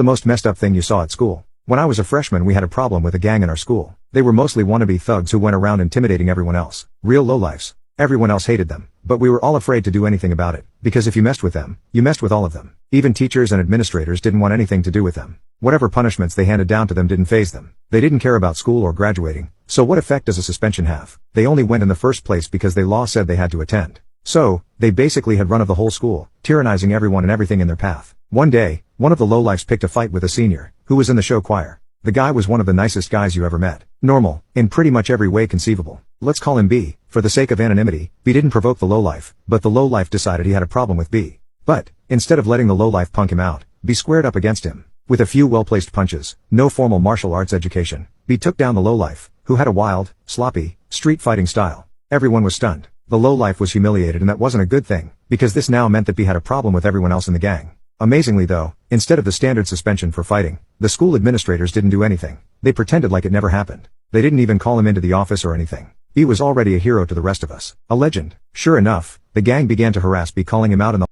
the most messed up thing you saw at school? When I was a freshman we had a problem with a gang in our school. They were mostly wannabe thugs who went around intimidating everyone else. Real lowlifes. Everyone else hated them, but we were all afraid to do anything about it, because if you messed with them, you messed with all of them. Even teachers and administrators didn't want anything to do with them. Whatever punishments they handed down to them didn't faze them. They didn't care about school or graduating, so what effect does a suspension have? They only went in the first place because the law said they had to attend. So, they basically had run of the whole school, tyrannizing everyone and everything in their path. One day, one of the lowlifes picked a fight with a senior, who was in the show choir. The guy was one of the nicest guys you ever met. Normal, in pretty much every way conceivable. Let's call him B. For the sake of anonymity, B didn't provoke the lowlife, but the lowlife decided he had a problem with B. But, instead of letting the lowlife punk him out, B squared up against him. With a few well-placed punches, no formal martial arts education, B took down the lowlife, who had a wild, sloppy, street fighting style. Everyone was stunned. The lowlife was humiliated, and that wasn't a good thing, because this now meant that B had a problem with everyone else in the gang. Amazingly though, instead of the standard suspension for fighting, the school administrators didn't do anything. They pretended like it never happened. They didn't even call him into the office or anything. B was already a hero to the rest of us. A legend. Sure enough, the gang began to harass B, calling him out in the